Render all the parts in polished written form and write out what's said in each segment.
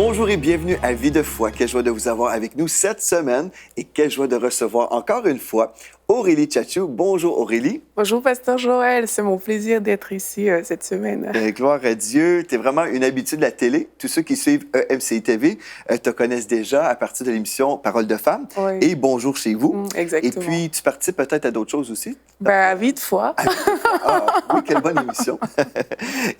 Bonjour et bienvenue à Vie de foi. Quelle joie de vous avoir avec nous cette semaine et quelle joie de recevoir encore une fois Aurélie Tchatchou. Bonjour Aurélie. Bonjour Pasteur Joël, c'est mon plaisir d'être ici cette semaine. Gloire à Dieu, tu es vraiment une habituée de la télé. Tous ceux qui suivent EMCI TV te connaissent déjà à partir de l'émission Parole de femmes et Bonjour chez vous. Exactement. Et puis tu participes peut-être à d'autres choses aussi? À Vie de foi. Oui, quelle bonne émission.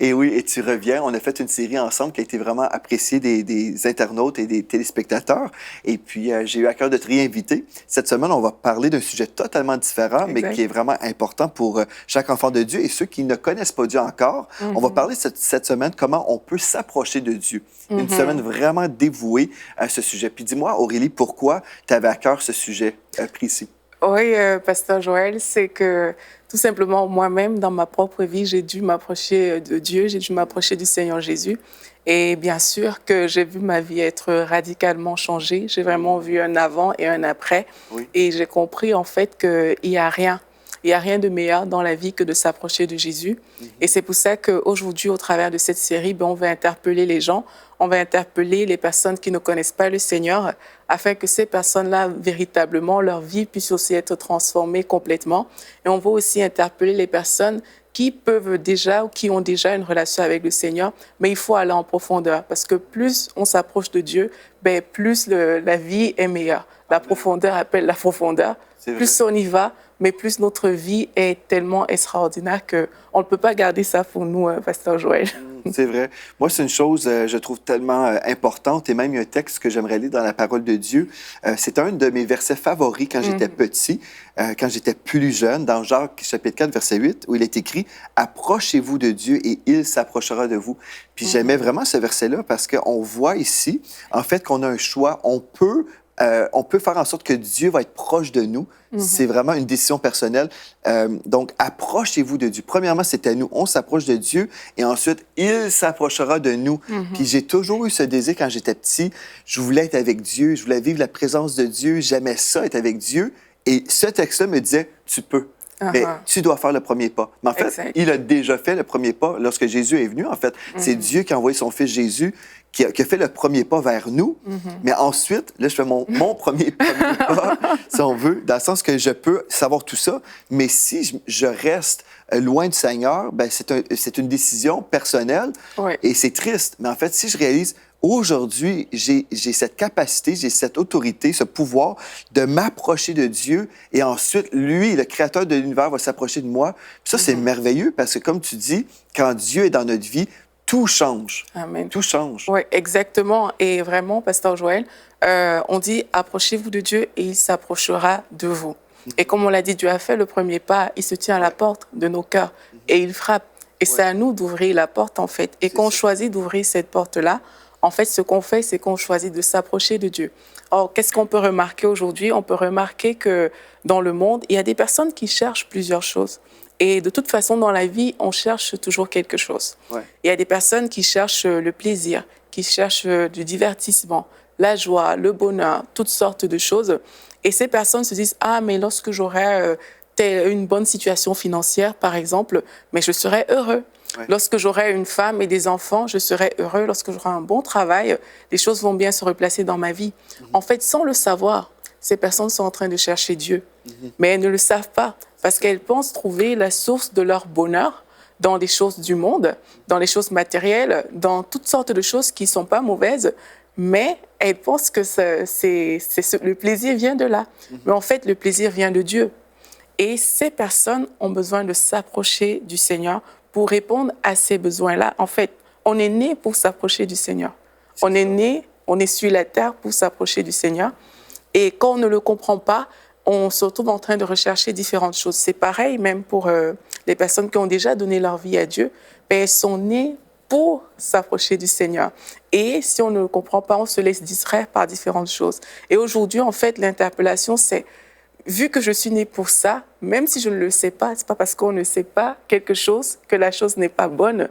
Et oui, et tu reviens. On a fait une série ensemble qui a été vraiment appréciée des internautes et des téléspectateurs. Et puis, j'ai eu à cœur de te réinviter. Cette semaine, on va parler d'un sujet totalement différent, mais qui est vraiment important pour chaque enfant de Dieu et ceux qui ne connaissent pas Dieu encore. On va parler cette semaine comment on peut s'approcher de Dieu. Une semaine vraiment dévouée à ce sujet. Puis dis-moi, Aurélie, pourquoi tu avais à cœur ce sujet précis? Oui, Pasteur Joël, c'est que tout simplement, moi-même, dans ma propre vie, j'ai dû m'approcher de Dieu, j'ai dû m'approcher du Seigneur Jésus. Et bien sûr que j'ai vu ma vie être radicalement changée. J'ai vraiment vu un avant et un après. Oui. Et j'ai compris, en fait, qu'il n'y a rien. Il n'y a rien de meilleur dans la vie que de s'approcher de Jésus. Et c'est pour ça qu'aujourd'hui, au travers de cette série, on va interpeller les gens, on va interpeller les personnes qui ne connaissent pas le Seigneur, afin que ces personnes-là, véritablement, leur vie puisse aussi être transformée complètement. Et on va aussi interpeller les personnes qui peuvent déjà ou qui ont déjà une relation avec le Seigneur, mais il faut aller en profondeur, parce que plus on s'approche de Dieu, plus la vie est meilleure. La profondeur appelle la profondeur. Plus on y va, mais plus notre vie est tellement extraordinaire qu'on ne peut pas garder ça pour nous, Pasteur Joël. C'est vrai. Moi, c'est une chose, je trouve tellement importante, et même un texte que j'aimerais lire dans la parole de Dieu. C'est un de mes versets favoris quand j'étais petit, quand j'étais plus jeune, dans Jacques chapitre 4, verset 8, où il est écrit « Approchez-vous de Dieu et il s'approchera de vous ». Puis j'aimais vraiment ce verset-là parce qu'on voit ici, en fait, qu'on a un choix. On peut faire en sorte que Dieu va être proche de nous. C'est vraiment une décision personnelle. Donc, approchez-vous de Dieu. Premièrement, c'est à nous. On s'approche de Dieu et ensuite, il s'approchera de nous. Puis j'ai toujours eu ce désir quand j'étais petit. Je voulais être avec Dieu. Je voulais vivre la présence de Dieu. J'aimais ça, être avec Dieu. Et ce texte-là me disait, tu peux. Mais tu dois faire le premier pas. Mais en fait, il a déjà fait le premier pas lorsque Jésus est venu. En fait, c'est Dieu qui a envoyé son fils Jésus qui a fait le premier pas vers nous. Mais ensuite, là, je fais mon premier pas, si on veut, dans le sens que je peux savoir tout ça. Mais si je reste loin du Seigneur, c'est une décision personnelle et c'est triste. Mais en fait, si je réalise, aujourd'hui, j'ai cette capacité, j'ai cette autorité, ce pouvoir de m'approcher de Dieu et ensuite, lui, le créateur de l'univers, va s'approcher de moi. Puis ça, c'est merveilleux parce que, comme tu dis, quand Dieu est dans notre vie, tout change. Amen. Tout change. Oui, exactement. Et vraiment, Pasteur Joël, on dit « Approchez-vous de Dieu et il s'approchera de vous ». Et comme on l'a dit, Dieu a fait le premier pas, il se tient à la porte de nos cœurs et il frappe. Et c'est à nous d'ouvrir la porte, en fait. Et quand on choisit d'ouvrir cette porte-là, en fait, ce qu'on fait, c'est qu'on choisit de s'approcher de Dieu. Or, qu'est-ce qu'on peut remarquer aujourd'hui? On peut remarquer que dans le monde, il y a des personnes qui cherchent plusieurs choses. Et de toute façon, dans la vie, on cherche toujours quelque chose. Il y a des personnes qui cherchent le plaisir, qui cherchent du divertissement, la joie, le bonheur, toutes sortes de choses. Et ces personnes se disent « Ah, mais lorsque j'aurai une bonne situation financière, par exemple, mais je serai heureux. Lorsque j'aurai une femme et des enfants, je serai heureux. Lorsque j'aurai un bon travail, les choses vont bien se replacer dans ma vie. » En fait, sans le savoir, ces personnes sont en train de chercher Dieu. Mais elles ne le savent pas parce qu'elles pensent trouver la source de leur bonheur dans les choses du monde, dans les choses matérielles, dans toutes sortes de choses qui ne sont pas mauvaises, mais elles pensent que le plaisir vient de là. Mais en fait, le plaisir vient de Dieu. Et ces personnes ont besoin de s'approcher du Seigneur pour répondre à ces besoins-là. En fait, on est né pour s'approcher du Seigneur. On est né, on est sur la terre pour s'approcher du Seigneur. Et quand on ne le comprend pas, on se retrouve en train de rechercher différentes choses. C'est pareil même pour les personnes qui ont déjà donné leur vie à Dieu. Elles sont nées pour s'approcher du Seigneur. Et si on ne le comprend pas, on se laisse distraire par différentes choses. Et aujourd'hui, en fait, l'interpellation, c'est vu que je suis née pour ça, même si je ne le sais pas, ce n'est pas parce qu'on ne sait pas quelque chose que la chose n'est pas bonne.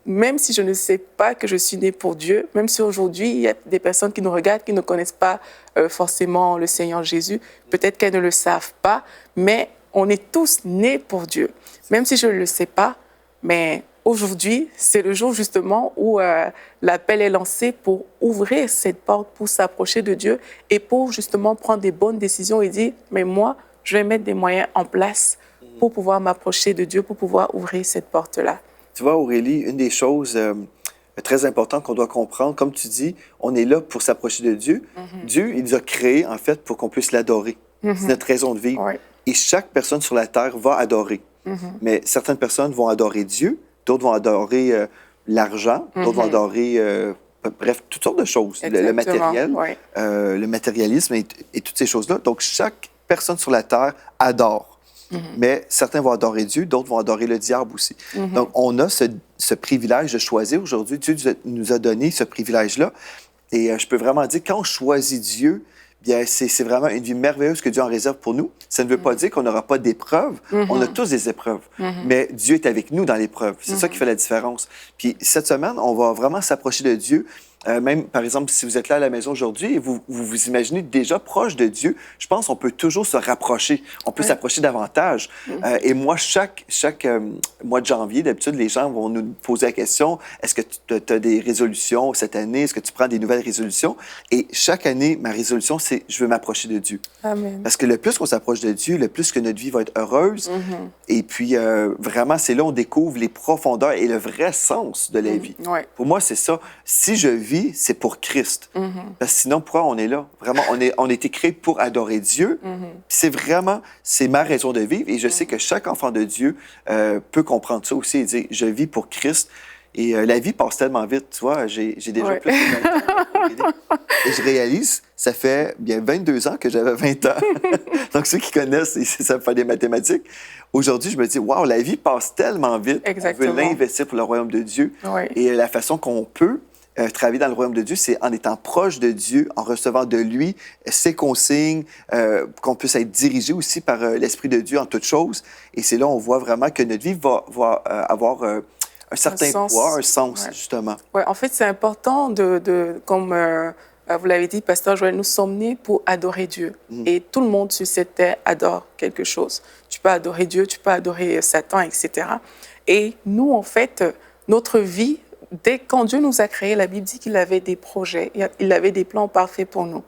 Même si je ne sais pas que je suis née pour Dieu, même si aujourd'hui, il y a des personnes qui nous regardent, qui ne connaissent pas forcément le Seigneur Jésus, peut-être qu'elles ne le savent pas, mais on est tous nés pour Dieu. Même si je ne le sais pas, mais aujourd'hui, c'est le jour justement où l'appel est lancé pour ouvrir cette porte, pour s'approcher de Dieu et pour justement prendre des bonnes décisions et dire, mais moi, je vais mettre des moyens en place pour pouvoir m'approcher de Dieu, pour pouvoir ouvrir cette porte-là. Tu vois, Aurélie, une des choses très importantes qu'on doit comprendre, comme tu dis, on est là pour s'approcher de Dieu. Dieu, il nous a créés, en fait, pour qu'on puisse l'adorer. C'est notre raison de vivre. Ouais. Et chaque personne sur la terre va adorer. Mais certaines personnes vont adorer Dieu, d'autres vont adorer l'argent, d'autres vont adorer, bref, toutes sortes de choses. Le matériel, ouais. le matérialisme et toutes ces choses-là. Donc, chaque personne sur la terre adore. Mais certains vont adorer Dieu, d'autres vont adorer le diable aussi. Donc, on a ce privilège de choisir aujourd'hui. Dieu nous a donné ce privilège-là. Et je peux vraiment dire, quand on choisit Dieu, bien, c'est vraiment une vie merveilleuse que Dieu en réserve pour nous. Ça ne veut pas dire qu'on n'aura pas d'épreuves. On a tous des épreuves. Mais Dieu est avec nous dans l'épreuve. C'est ça qui fait la différence. Puis cette semaine, on va vraiment s'approcher de Dieu. Même, par exemple, si vous êtes là à la maison aujourd'hui et vous imaginez déjà proche de Dieu, je pense qu'on peut toujours se rapprocher. On peut s'approcher davantage. Et moi, chaque mois de janvier, d'habitude, les gens vont nous poser la question, est-ce que tu as des résolutions cette année? Est-ce que tu prends des nouvelles résolutions? Et chaque année, ma résolution, c'est je veux m'approcher de Dieu. Amen. Parce que le plus qu'on s'approche de Dieu, le plus que notre vie va être heureuse. Et puis, vraiment, c'est là où on découvre les profondeurs et le vrai sens de la vie. Ouais. Pour moi, c'est ça. Si je vis, c'est pour Christ. Parce que sinon, pourquoi on est là? Vraiment, on a été créé pour adorer Dieu. C'est ma raison de vivre. Et je sais que chaque enfant de Dieu peut comprendre ça aussi et dire, je vis pour Christ. Et la vie passe tellement vite, tu vois, j'ai déjà plus de 20 ans. Et je réalise, ça fait bien 22 ans que j'avais 20 ans. Donc, ceux qui connaissent, ils savent faire des mathématiques. Aujourd'hui, je me dis, waouh, la vie passe tellement vite. Exactement. On veut l'investir pour le royaume de Dieu. Ouais. Et la façon qu'on peut travailler dans le royaume de Dieu, c'est en étant proche de Dieu, en recevant de lui ses consignes, qu'on puisse être dirigé aussi par l'Esprit de Dieu en toutes choses. Et c'est là on voit vraiment que notre vie va avoir un certain poids, un sens, justement. Oui, en fait, c'est important comme vous l'avez dit, Pasteur Joël, nous sommes nés pour adorer Dieu. Et tout le monde sur cette terre adore quelque chose. Tu peux adorer Dieu, tu peux adorer Satan, etc. Et nous, en fait, notre vie, quand Dieu nous a créés, la Bible dit qu'il avait des projets, il avait des plans parfaits pour nous.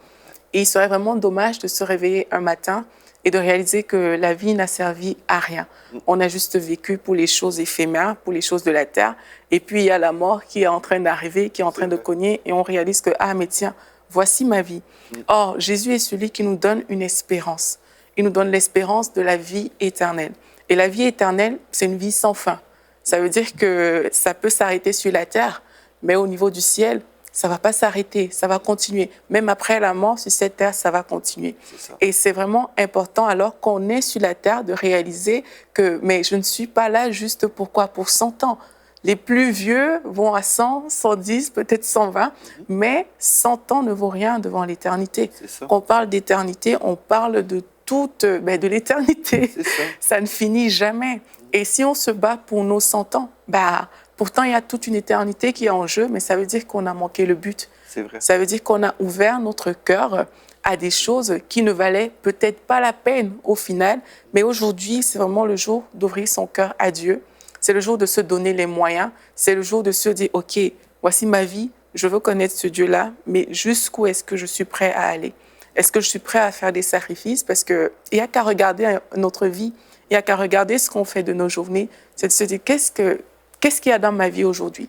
Et il serait vraiment dommage de se réveiller un matin et de réaliser que la vie n'a servi à rien. On a juste vécu pour les choses éphémères, pour les choses de la terre. Et puis, il y a la mort qui est en train d'arriver, qui est en train de cogner. Et on réalise que, ah, mais tiens, voici ma vie. Or, Jésus est celui qui nous donne une espérance. Il nous donne l'espérance de la vie éternelle. Et la vie éternelle, c'est une vie sans fin. Ça veut dire que ça peut s'arrêter sur la terre, mais au niveau du ciel, ça ne va pas s'arrêter, ça va continuer. Même après la mort, sur cette terre, ça va continuer. Et c'est vraiment important, alors qu'on est sur la terre, de réaliser que, mais je ne suis pas là juste pourquoi? Pour 100 ans. Les plus vieux vont à 100, 110, peut-être 120, mais 100 ans ne vaut rien devant l'éternité. Quand on parle d'éternité, on parle de de l'éternité. Ça ne finit jamais. Et si on se bat pour nos 100 ans, pourtant il y a toute une éternité qui est en jeu, mais ça veut dire qu'on a manqué le but. C'est vrai. Ça veut dire qu'on a ouvert notre cœur à des choses qui ne valaient peut-être pas la peine au final, mais aujourd'hui, c'est vraiment le jour d'ouvrir son cœur à Dieu. C'est le jour de se donner les moyens. C'est le jour de se dire, OK, voici ma vie, je veux connaître ce Dieu-là, mais jusqu'où est-ce que je suis prêt à aller? Est-ce que je suis prêt à faire des sacrifices? Parce qu'il n'y a qu'à regarder notre vie, il n'y a qu'à regarder ce qu'on fait de nos journées, c'est de se dire, qu'est-ce qu'il y a dans ma vie aujourd'hui?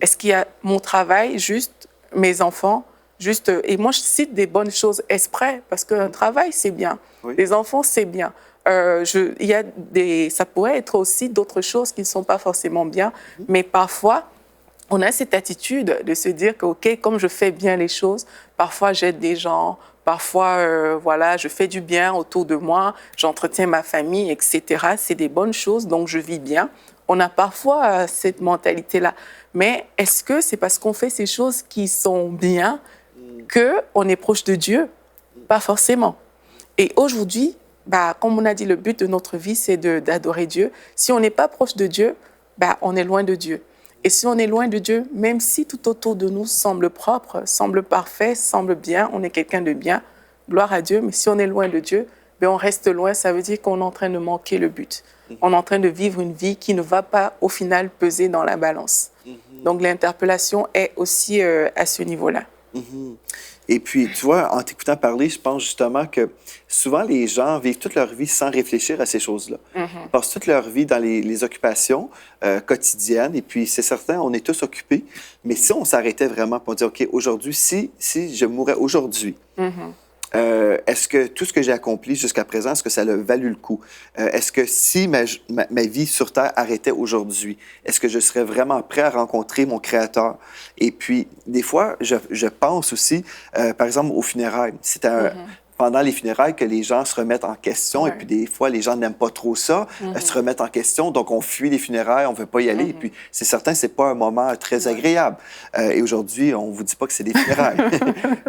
Est-ce qu'il y a mon travail, juste mes enfants, juste... Et moi, je cite des bonnes choses exprès, parce qu'un travail, c'est bien. Oui. Les enfants, c'est bien. Ça pourrait être aussi d'autres choses qui ne sont pas forcément bien, mais parfois, on a cette attitude de se dire que, OK, comme je fais bien les choses, parfois j'aide des gens, parfois, je fais du bien autour de moi, j'entretiens ma famille, etc. C'est des bonnes choses, donc je vis bien. On a parfois cette mentalité-là. Mais est-ce que c'est parce qu'on fait ces choses qui sont bien qu'on est proche de Dieu? Pas forcément. Et aujourd'hui, comme on a dit, le but de notre vie, c'est d'adorer Dieu. Si on n'est pas proche de Dieu, on est loin de Dieu. Et si on est loin de Dieu, même si tout autour de nous semble propre, semble parfait, semble bien, on est quelqu'un de bien, gloire à Dieu, mais si on est loin de Dieu, on reste loin, ça veut dire qu'on est en train de manquer le but. on est en train de vivre une vie qui ne va pas, au final, peser dans la balance. Donc, l'interpellation est aussi à ce niveau-là. Et puis, tu vois, en t'écoutant parler, je pense justement que souvent, les gens vivent toute leur vie sans réfléchir à ces choses-là. Ils passent toute leur vie dans les occupations quotidiennes. Et puis, c'est certain, on est tous occupés. Mais si on s'arrêtait vraiment pour dire, OK, aujourd'hui, si je mourais aujourd'hui, est-ce que tout ce que j'ai accompli jusqu'à présent, est-ce que ça a valu le coup? Est-ce que si ma vie sur Terre arrêtait aujourd'hui, est-ce que je serais vraiment prêt à rencontrer mon Créateur? Et puis, des fois, je pense aussi, par exemple, aux funérailles. C'est pendant les funérailles que les gens se remettent en question. Et puis, des fois, les gens n'aiment pas trop ça, se remettent en question. Donc, on fuit les funérailles, on ne veut pas y aller. Et puis, c'est certain, ce n'est pas un moment très agréable. Et aujourd'hui, on ne vous dit pas que c'est des funérailles.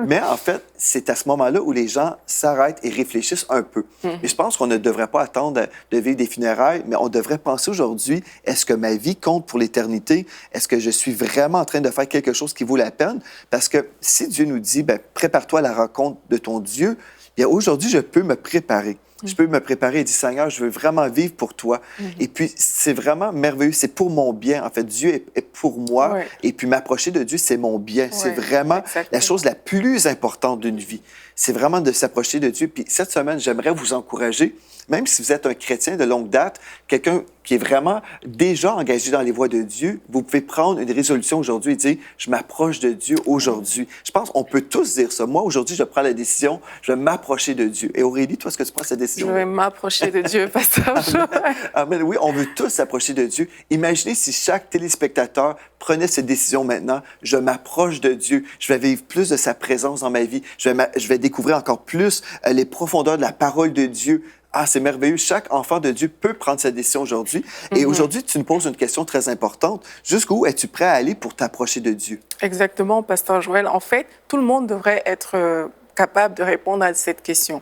Mais en fait, c'est à ce moment-là où les gens s'arrêtent et réfléchissent un peu. Et je pense qu'on ne devrait pas attendre de vivre des funérailles, mais on devrait penser aujourd'hui, est-ce que ma vie compte pour l'éternité? Est-ce que je suis vraiment en train de faire quelque chose qui vaut la peine? Parce que si Dieu nous dit, ben, prépare-toi à la rencontre de ton Dieu, bien, aujourd'hui, je peux me préparer. Je peux me préparer et dire, Seigneur, je veux vraiment vivre pour toi. Et puis, c'est vraiment merveilleux. C'est pour mon bien. En fait, Dieu est pour moi. Et puis, m'approcher de Dieu, c'est mon bien. C'est vraiment la chose la plus importante d'une vie. C'est vraiment de s'approcher de Dieu. Puis, cette semaine, j'aimerais vous encourager, même si vous êtes un chrétien de longue date, quelqu'un qui est vraiment déjà engagé dans les voies de Dieu, vous pouvez prendre une résolution aujourd'hui et dire, je m'approche de Dieu aujourd'hui. Je pense qu'on peut tous dire ça. Moi, aujourd'hui, je prends la décision, je vais m'approcher de Dieu. Et Aurélie, toi, est-ce que tu prends cette décision? Je vais m'approcher de Dieu, pasteur Joël. Amen. Oui, on veut tous s'approcher de Dieu. Imaginez si chaque téléspectateur prenait cette décision maintenant. Je m'approche de Dieu. Je vais vivre plus de sa présence dans ma vie. Je vais découvrir encore plus les profondeurs de la parole de Dieu. Ah, c'est merveilleux. Chaque enfant de Dieu peut prendre cette décision aujourd'hui. Et aujourd'hui, tu nous poses une question très importante. Jusqu'où es-tu prêt à aller pour t'approcher de Dieu? Exactement, pasteur Joël. En fait, tout le monde devrait être capable de répondre à cette question.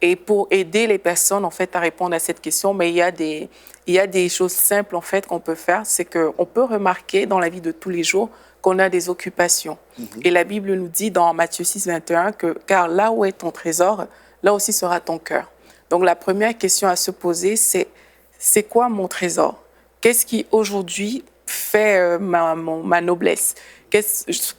Et pour aider les personnes, en fait, à répondre à cette question, mais il y a des choses simples, en fait, qu'on peut faire. C'est qu'on peut remarquer dans la vie de tous les jours qu'on a des occupations. Et la Bible nous dit dans Matthieu 6, 21 que « Car là où est ton trésor, là aussi sera ton cœur ». Donc, la première question à se poser, c'est quoi mon trésor? Qu'est-ce qui, aujourd'hui, fait ma noblesse?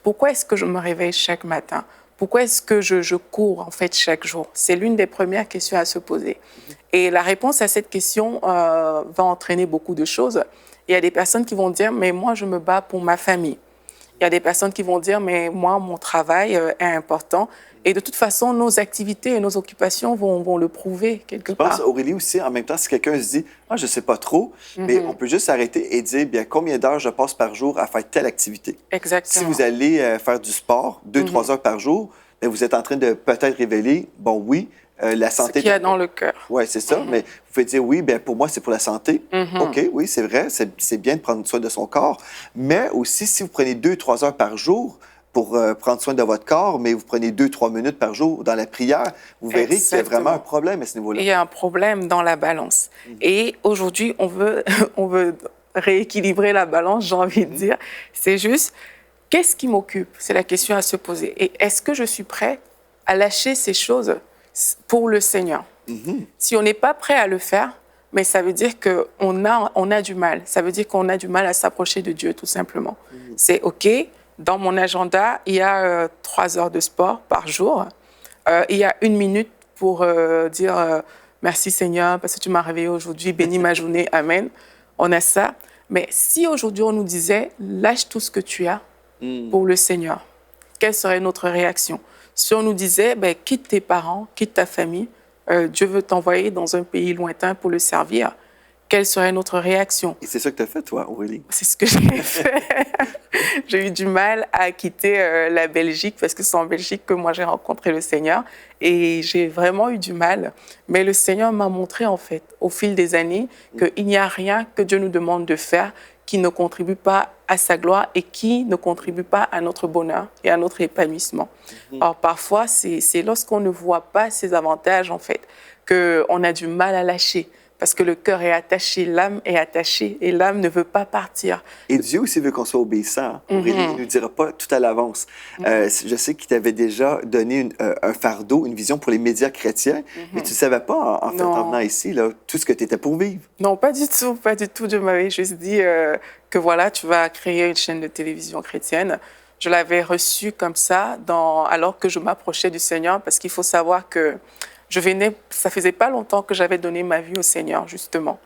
Pourquoi est-ce que je me réveille chaque matin? Pourquoi est-ce que je cours, en fait, chaque jour? C'est l'une des premières questions à se poser. Et la réponse à cette question va entraîner beaucoup de choses. Il y a des personnes qui vont dire, mais moi, je me bats pour ma famille. Il y a des personnes qui vont dire, mais moi, mon travail est important. Et de toute façon, nos activités et nos occupations vont le prouver quelque part. Je pense, Aurélie, aussi, en même temps, si quelqu'un se dit « Ah, je ne sais pas trop mais on peut juste s'arrêter et dire bien combien d'heures je passe par jour à faire telle activité. Exactement. Si vous allez faire du sport 2-3 heures par jour, bien, vous êtes en train de peut-être révéler, bon, oui, la santé... Ce qu'il y a dans le cœur. Oui, c'est ça. Mais vous pouvez dire, oui, bien, pour moi, c'est pour la santé. OK, oui, c'est vrai, c'est bien de prendre soin de son corps. Mais aussi, si vous prenez 2-3 heures par jour pour prendre soin de votre corps, mais vous prenez 2-3 minutes par jour dans la prière, vous verrez qu'il y a vraiment un problème à ce niveau-là. Il y a un problème dans la balance. Et aujourd'hui, on veut rééquilibrer la balance, j'ai envie de dire. C'est juste, qu'est-ce qui m'occupe? C'est la question à se poser. Et est-ce que je suis prêt à lâcher ces choses pour le Seigneur? Si on n'est pas prêt à le faire, mais ça veut dire qu'on a du mal. Ça veut dire qu'on a du mal à s'approcher de Dieu, tout simplement. C'est OK. Dans mon agenda, il y a 3 heures de sport par jour. Il y a 1 minute pour dire merci Seigneur parce que tu m'as réveillé aujourd'hui, bénis ma journée, amen. On a ça. Mais si aujourd'hui on nous disait lâche tout ce que tu as pour le Seigneur, quelle serait notre réaction? Si on nous disait quitte tes parents, quitte ta famille, Dieu veut t'envoyer dans un pays lointain pour le servir, quelle serait notre réaction? Et c'est ça que tu as fait, toi, Aurélie? C'est ce que j'ai fait. J'ai eu du mal à quitter la Belgique parce que c'est en Belgique que moi j'ai rencontré le Seigneur et j'ai vraiment eu du mal. Mais le Seigneur m'a montré en fait au fil des années qu'il n'y a rien que Dieu nous demande de faire qui ne contribue pas à sa gloire et qui ne contribue pas à notre bonheur et à notre épanouissement. Alors parfois, c'est lorsqu'on ne voit pas ces avantages en fait qu'on a du mal à lâcher. parce que le cœur est attaché, l'âme est attachée et l'âme ne veut pas partir. Et Dieu aussi veut qu'on soit obéissant. Aurélie, il ne nous dira pas tout à l'avance. Je sais qu'il t'avait déjà donné un fardeau, une vision pour les médias chrétiens, mais tu ne savais pas, en fait, en venant ici, là, tout ce que tu étais pour vivre. Non, pas du tout, pas du tout. Dieu m'avait juste dit que voilà, tu vas créer une chaîne de télévision chrétienne. Je l'avais reçu comme ça alors que je m'approchais du Seigneur, parce qu'il faut savoir que ça faisait pas longtemps que j'avais donné ma vie au Seigneur, justement.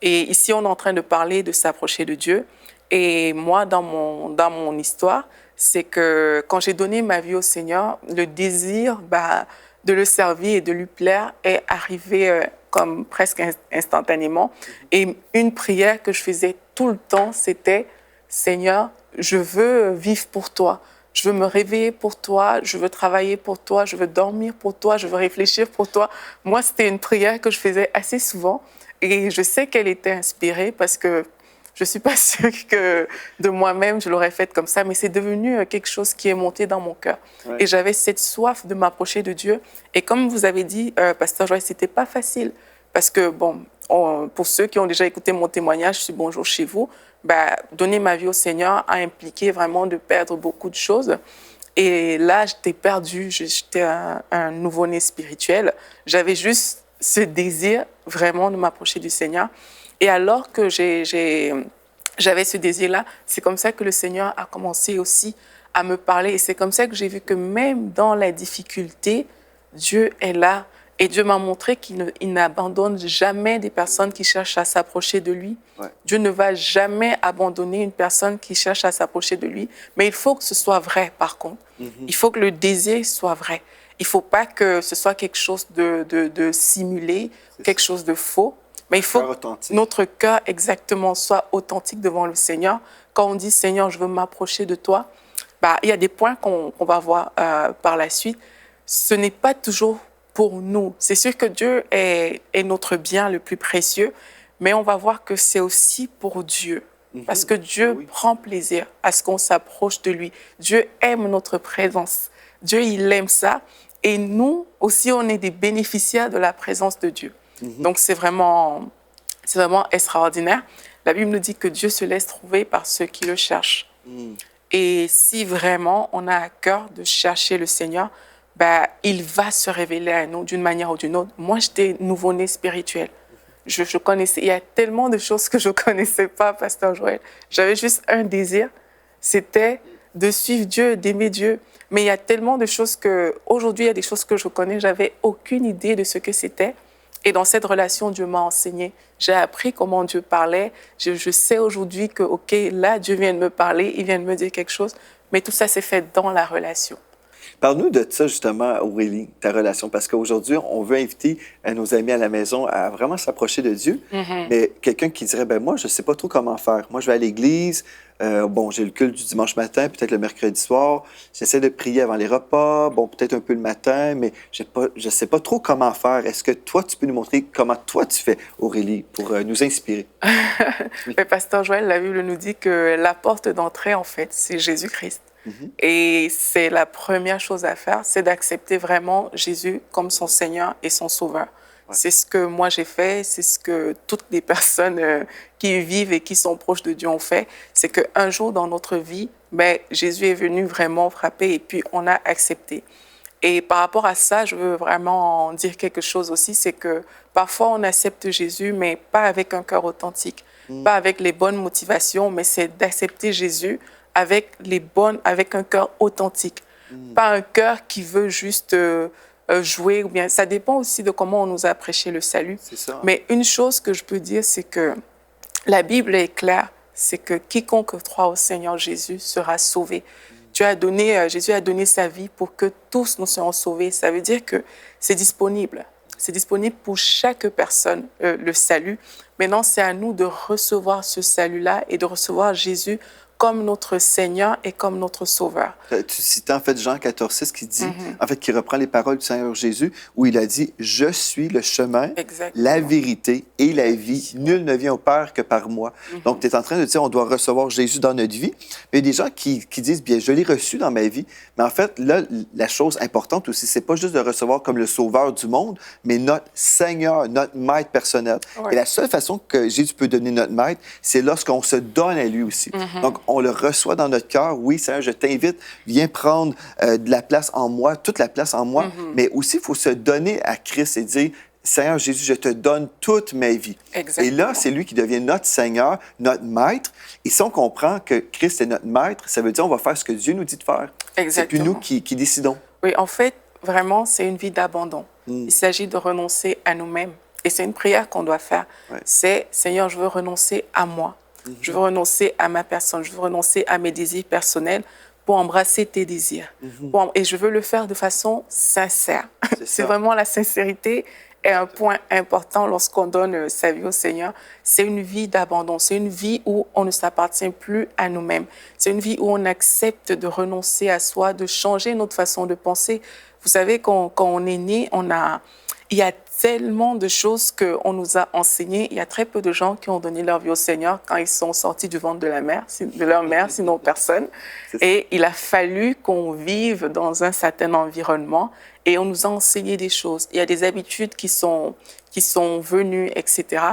Et ici, on est en train de parler de s'approcher de Dieu. Et moi, dans mon histoire, c'est que quand j'ai donné ma vie au Seigneur, le désir de le servir et de lui plaire est arrivé comme presque instantanément. Et une prière que je faisais tout le temps, c'était « Seigneur, je veux vivre pour toi. Je veux me réveiller pour toi, je veux travailler pour toi, je veux dormir pour toi, je veux réfléchir pour toi. » Moi, c'était une prière que je faisais assez souvent et je sais qu'elle était inspirée parce que je ne suis pas sûre que de moi-même, je l'aurais faite comme ça, mais c'est devenu quelque chose qui est monté dans mon cœur. Ouais. Et j'avais cette soif de m'approcher de Dieu. Et comme vous avez dit, Pasteur Joël, ce n'était pas facile parce que, pour ceux qui ont déjà écouté mon témoignage, je suis bonjour chez vous, donner ma vie au Seigneur a impliqué vraiment de perdre beaucoup de choses. Et là, j'étais perdue, j'étais un nouveau-né spirituel. J'avais juste ce désir vraiment de m'approcher du Seigneur. Et alors que j'avais ce désir-là, c'est comme ça que le Seigneur a commencé aussi à me parler. Et c'est comme ça que j'ai vu que même dans la difficulté, Dieu est là. Et Dieu m'a montré qu'il n'abandonne jamais des personnes qui cherchent à s'approcher de lui. Ouais. Dieu ne va jamais abandonner une personne qui cherche à s'approcher de lui. Mais il faut que ce soit vrai, par contre. Il faut que le désir soit vrai. Il ne faut pas que ce soit quelque chose de simulé, quelque chose de faux. Mais il faut que notre cœur, exactement, soit authentique devant le Seigneur. Quand on dit « Seigneur, je veux m'approcher de toi », il y a des points qu'on va voir par la suite. Ce n'est pas toujours pour nous. C'est sûr que Dieu est notre bien le plus précieux, mais on va voir que c'est aussi pour Dieu. Parce que Dieu prend plaisir à ce qu'on s'approche de lui. Dieu aime notre présence. Dieu, il aime ça. Et nous aussi, on est des bénéficiaires de la présence de Dieu. Donc, c'est vraiment extraordinaire. La Bible nous dit que Dieu se laisse trouver par ceux qui le cherchent. Et si vraiment on a à cœur de chercher le Seigneur, il va se révéler à nous d'une manière ou d'une autre. Moi, j'étais nouveau-né spirituel. Je connaissais, il y a tellement de choses que je ne connaissais pas, Pasteur Joël. J'avais juste un désir, c'était de suivre Dieu, d'aimer Dieu. Mais il y a tellement de choses aujourd'hui, il y a des choses que je connais, je n'avais aucune idée de ce que c'était. Et dans cette relation, Dieu m'a enseigné. J'ai appris comment Dieu parlait. Je sais aujourd'hui que, OK, là, Dieu vient de me parler, il vient de me dire quelque chose. Mais tout ça s'est fait dans la relation. Parle-nous de ça, justement, Aurélie, ta relation, parce qu'aujourd'hui, on veut inviter nos amis à la maison à vraiment s'approcher de Dieu. Mais quelqu'un qui dirait, moi, je ne sais pas trop comment faire. Moi, je vais à l'église, j'ai le culte du dimanche matin, peut-être le mercredi soir. J'essaie de prier avant les repas, peut-être un peu le matin, mais je ne sais pas trop comment faire. Est-ce que toi, tu peux nous montrer comment toi, tu fais, Aurélie, pour nous inspirer? Mais Pasteur Joël, la Bible nous dit que la porte d'entrée, en fait, c'est Jésus-Christ. Et c'est la première chose à faire, c'est d'accepter vraiment Jésus comme son Seigneur et son Sauveur. Ouais. C'est ce que moi j'ai fait, c'est ce que toutes les personnes qui vivent et qui sont proches de Dieu ont fait. C'est qu'un jour dans notre vie, Jésus est venu vraiment frapper et puis on a accepté. Et par rapport à ça, je veux vraiment dire quelque chose aussi, c'est que parfois on accepte Jésus, mais pas avec un cœur authentique, pas avec les bonnes motivations, mais c'est d'accepter Jésus avec un cœur authentique, pas un cœur qui veut juste jouer. Ou bien, ça dépend aussi de comment on nous a prêché le salut. C'est ça. Mais une chose que je peux dire, c'est que la Bible est claire, c'est que quiconque croit au Seigneur Jésus sera sauvé. Jésus a donné sa vie pour que tous nous soyons sauvés. Ça veut dire que c'est disponible. C'est disponible pour chaque personne, le salut. Maintenant, c'est à nous de recevoir ce salut-là et de recevoir Jésus comme notre Seigneur et comme notre Sauveur. Tu citais en fait Jean 14,6 qui dit, en fait, qui reprend les paroles du Seigneur Jésus, où il a dit « Je suis le chemin, la vérité et la vie. Nul ne vient au Père que par moi. » Donc, tu es en train de dire on doit recevoir Jésus dans notre vie. Mais il y a des gens qui disent « Bien, je l'ai reçu dans ma vie. » Mais en fait, là, la chose importante aussi, c'est pas juste de recevoir comme le Sauveur du monde, mais notre Seigneur, notre Maître personnel. Ouais. Et la seule façon que Jésus peut donner notre Maître, c'est lorsqu'on se donne à lui aussi. Donc, on le reçoit dans notre cœur. Oui, Seigneur, je t'invite, viens prendre de la place en moi, toute la place en moi. Mais aussi, il faut se donner à Christ et dire, Seigneur Jésus, je te donne toute ma vie. Exactement. Et là, c'est lui qui devient notre Seigneur, notre Maître. Et si on comprend que Christ est notre Maître, ça veut dire qu'on va faire ce que Dieu nous dit de faire. C'est plus nous qui décidons. Oui, en fait, vraiment, c'est une vie d'abandon. Il s'agit de renoncer à nous-mêmes. Et c'est une prière qu'on doit faire. Ouais. C'est, Seigneur, je veux renoncer à moi. Je veux renoncer à ma personne. Je veux renoncer à mes désirs personnels pour embrasser tes désirs. Et je veux le faire de façon sincère. C'est vraiment la sincérité est un point important lorsqu'on donne sa vie au Seigneur. C'est une vie d'abandon. C'est une vie où on ne s'appartient plus à nous-mêmes. C'est une vie où on accepte de renoncer à soi, de changer notre façon de penser. Vous savez, quand on est né, il y a tellement de choses qu'on nous a enseignées. Il y a très peu de gens qui ont donné leur vie au Seigneur quand ils sont sortis du ventre de leur mère, sinon personne. Et il a fallu qu'on vive dans un certain environnement et on nous a enseigné des choses. Il y a des habitudes qui sont venues, etc.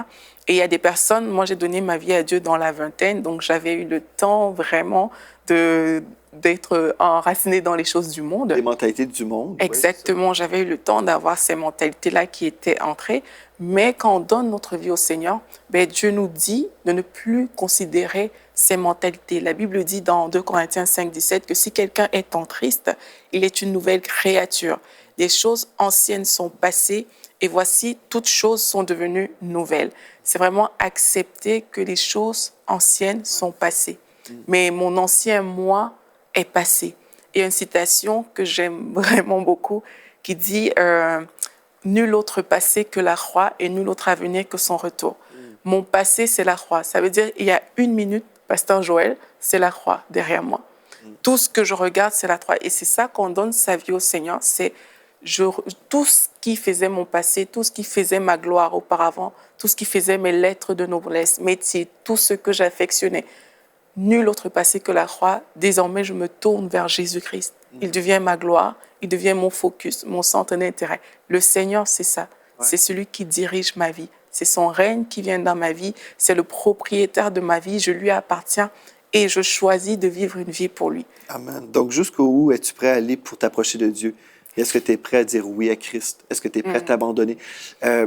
Et il y a des personnes, moi j'ai donné ma vie à Dieu dans la vingtaine, donc j'avais eu le temps vraiment d'être enracinée dans les choses du monde. Les mentalités du monde. Exactement, oui, j'avais eu le temps d'avoir ces mentalités-là qui étaient entrées. Mais quand on donne notre vie au Seigneur, Dieu nous dit de ne plus considérer ces mentalités. La Bible dit dans 2 Corinthiens 5, 17 que si quelqu'un est en Christ, il est une nouvelle créature. Les choses anciennes sont passées et voici, toutes choses sont devenues nouvelles. C'est vraiment accepter que les choses anciennes sont passées. Mais mon ancien moi est passé. Il y a une citation que j'aime vraiment beaucoup qui dit nul autre passé que la croix et nul autre avenir que son retour. Mon passé, c'est la croix. Ça veut dire il y a une minute, Pasteur Joël, c'est la croix derrière moi. Tout ce que je regarde, c'est la croix. Et c'est ça qu'on donne sa vie au Seigneur. C'est tout ce qui faisait mon passé, tout ce qui faisait ma gloire auparavant, tout ce qui faisait mes lettres de noblesse, métier, tout ce que j'affectionnais. Nul autre passé que la croix. Désormais, je me tourne vers Jésus-Christ. Il devient ma gloire, il devient mon focus, mon centre d'intérêt. Le Seigneur, c'est ça. Ouais. C'est celui qui dirige ma vie. C'est son règne qui vient dans ma vie. C'est le propriétaire de ma vie. Je lui appartiens et je choisis de vivre une vie pour lui. Amen. Donc, jusqu'où es-tu prêt à aller pour t'approcher de Dieu? Est-ce que tu es prêt à dire oui à Christ? Est-ce que tu es prêt à t'abandonner?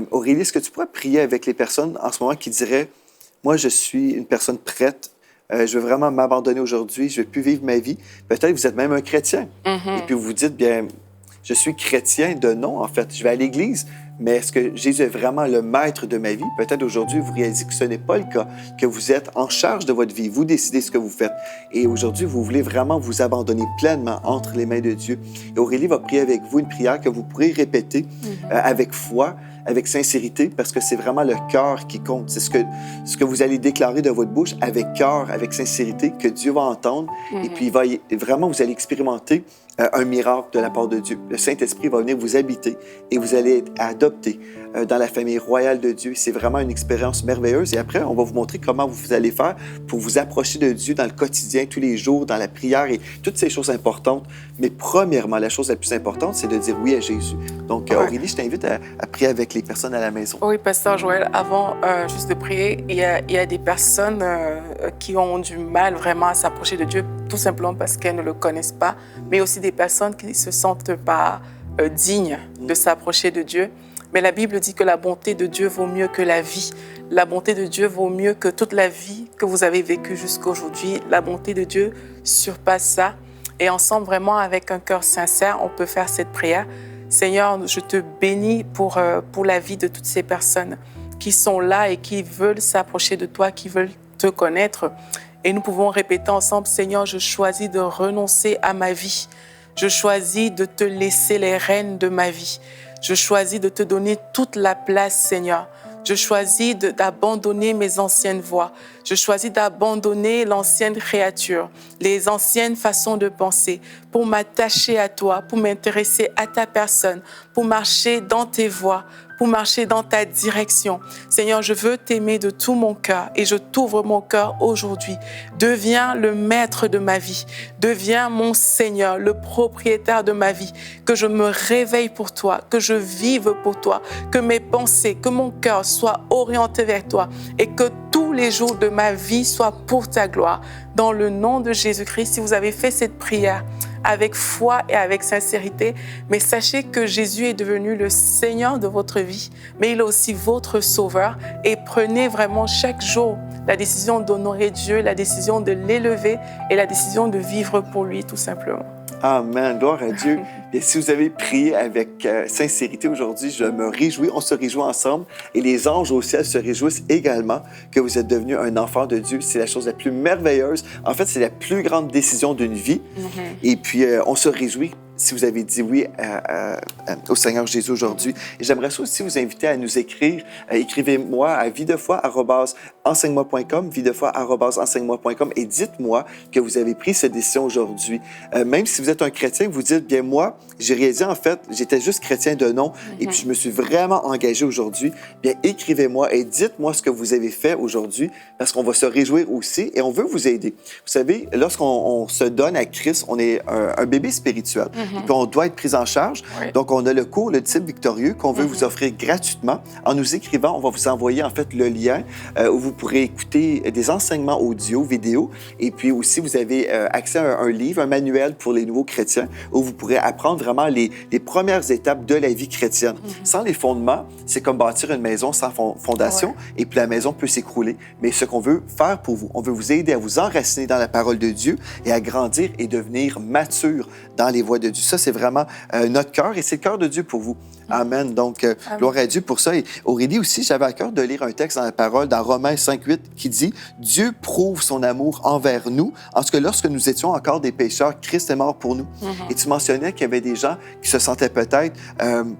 Aurélie, est-ce que tu pourrais prier avec les personnes en ce moment qui diraient « Moi, je suis une personne prête. Je veux vraiment m'abandonner aujourd'hui. Je ne veux plus vivre ma vie. » Peut-être que vous êtes même un chrétien. Et puis vous vous dites « Bien, je suis chrétien de nom, en fait. Je vais à l'Église. Mais est-ce que Jésus est vraiment le maître de ma vie? » Peut-être aujourd'hui, vous réalisez que ce n'est pas le cas, que vous êtes en charge de votre vie. Vous décidez ce que vous faites. Et aujourd'hui, vous voulez vraiment vous abandonner pleinement entre les mains de Dieu. Et Aurélie va prier avec vous une prière que vous pourrez répéter avec foi, avec sincérité, parce que c'est vraiment le cœur qui compte. C'est ce que vous allez déclarer de votre bouche avec cœur, avec sincérité, que Dieu va entendre. Et puis, vraiment, vous allez expérimenter un miracle de la part de Dieu. Le Saint-Esprit va venir vous habiter et vous allez être adopté dans la famille royale de Dieu. C'est vraiment une expérience merveilleuse. Et après, on va vous montrer comment vous allez faire pour vous approcher de Dieu dans le quotidien, tous les jours, dans la prière et toutes ces choses importantes. Mais premièrement, la chose la plus importante, c'est de dire oui à Jésus. Donc, Aurélie, je t'invite à prier avec les personnes à la maison. Oui, Pasteur Joël, avant juste de prier, il y a des personnes qui ont du mal vraiment à s'approcher de Dieu, tout simplement parce qu'elles ne le connaissent pas, mais aussi des personnes qui ne se sentent pas dignes de s'approcher de Dieu. Mais la Bible dit que la bonté de Dieu vaut mieux que la vie. La bonté de Dieu vaut mieux que toute la vie que vous avez vécue jusqu'à aujourd'hui. La bonté de Dieu surpasse ça. Et ensemble, vraiment, avec un cœur sincère, on peut faire cette prière. Seigneur, je te bénis pour la vie de toutes ces personnes qui sont là et qui veulent s'approcher de toi, qui veulent te connaître. Et nous pouvons répéter ensemble, Seigneur, je choisis de renoncer à ma vie. Je choisis de te laisser les rênes de ma vie. Je choisis de te donner toute la place, Seigneur. Je choisis d'abandonner mes anciennes voies. Je choisis d'abandonner l'ancienne créature, les anciennes façons de penser pour m'attacher à toi, pour m'intéresser à ta personne, pour marcher dans tes voies, pour marcher dans ta direction. Seigneur, je veux t'aimer de tout mon cœur et je t'ouvre mon cœur aujourd'hui. Deviens le maître de ma vie. Deviens mon Seigneur, le propriétaire de ma vie. Que je me réveille pour toi, que je vive pour toi, que mes pensées, que mon cœur soit orienté vers toi et que tous les jours de ma vie soient pour ta gloire. Dans le nom de Jésus-Christ, si vous avez fait cette prière avec foi et avec sincérité, mais sachez que Jésus est devenu le Seigneur de votre vie, mais il est aussi votre Sauveur et prenez vraiment chaque jour la décision d'honorer Dieu, la décision de l'élever et la décision de vivre pour lui tout simplement. Amen, gloire à Dieu. Et si vous avez prié avec sincérité aujourd'hui, je me réjouis, on se réjouit ensemble et les anges au ciel se réjouissent également que vous êtes devenu un enfant de Dieu. C'est la chose la plus merveilleuse. En fait, c'est la plus grande décision d'une vie. Et puis, on se réjouit si vous avez dit oui au Seigneur Jésus aujourd'hui. Et j'aimerais aussi vous inviter à nous écrire. Écrivez-moi à videfoi@enseigne-moi.com, videfoi@enseigne-moi.com et dites-moi que vous avez pris cette décision aujourd'hui. Même si vous êtes un chrétien, vous dites, bien moi, j'ai réalisé en fait, j'étais juste chrétien de nom et puis je me suis vraiment engagé aujourd'hui. Bien, écrivez-moi et dites-moi ce que vous avez fait aujourd'hui parce qu'on va se réjouir aussi et on veut vous aider. Vous savez, lorsqu'on se donne à Christ, on est un bébé spirituel. Et puis, on doit être pris en charge. Oui. Donc, on a le cours, le disciple victorieux, qu'on veut vous offrir gratuitement. En nous écrivant, on va vous envoyer, en fait, le lien où vous pourrez écouter des enseignements audio, vidéo. Et puis aussi, vous avez accès à un livre, un manuel pour les nouveaux chrétiens, où vous pourrez apprendre vraiment les premières étapes de la vie chrétienne. Sans les fondements, c'est comme bâtir une maison sans fondation. Et puis, la maison peut s'écrouler. Mais ce qu'on veut faire pour vous, on veut vous aider à vous enraciner dans la parole de Dieu et à grandir et devenir mature dans les voies de Dieu. Ça, c'est vraiment notre cœur et c'est le cœur de Dieu pour vous. Amen. Donc, gloire à Dieu pour ça. Et Aurélie aussi, j'avais à cœur de lire un texte dans la parole, dans Romains 5:8, qui dit « Dieu prouve son amour envers nous, en ce que lorsque nous étions encore des pécheurs, Christ est mort pour nous. » Et tu mentionnais qu'il y avait des gens qui se sentaient peut-être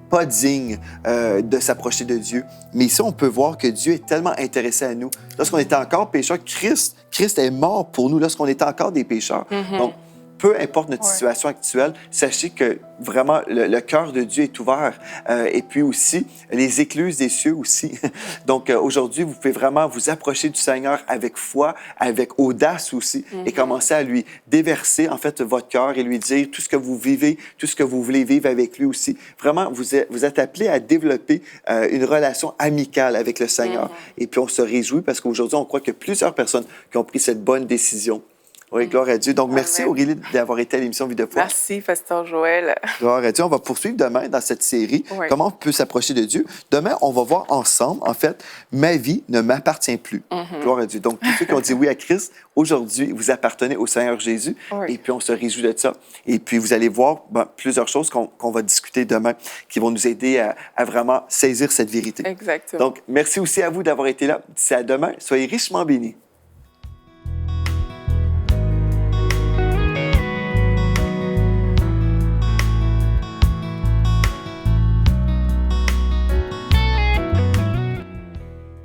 pas dignes de s'approcher de Dieu. Mais ici, on peut voir que Dieu est tellement intéressé à nous. Lorsqu'on était encore pécheurs, Christ est mort pour nous lorsqu'on était encore des pécheurs. Donc, peu importe notre situation actuelle, sachez que vraiment le cœur de Dieu est ouvert et puis aussi les écluses des cieux aussi. Donc aujourd'hui, vous pouvez vraiment vous approcher du Seigneur avec foi, avec audace aussi et commencer à lui déverser en fait votre cœur et lui dire tout ce que vous vivez, tout ce que vous voulez vivre avec lui aussi. Vraiment, vous êtes appelés à développer une relation amicale avec le Seigneur. Et puis on se réjouit parce qu'aujourd'hui, on croit que plusieurs personnes qui ont pris cette bonne décision. Oui, gloire à Dieu. Donc, merci Aurélie d'avoir été à l'émission Vie de foi. Merci, Pasteur Joël. Gloire à Dieu. On va poursuivre demain dans cette série. Comment on peut s'approcher de Dieu. Demain, on va voir ensemble, en fait, ma vie ne m'appartient plus. Gloire à Dieu. Donc, tous ceux qui ont dit oui à Christ, aujourd'hui, vous appartenez au Seigneur Jésus. Et puis, on se réjouit de ça. Et puis, vous allez voir plusieurs choses qu'on va discuter demain qui vont nous aider à vraiment saisir cette vérité. Exactement. Donc, merci aussi à vous d'avoir été là. D'ici à demain, soyez richement bénis.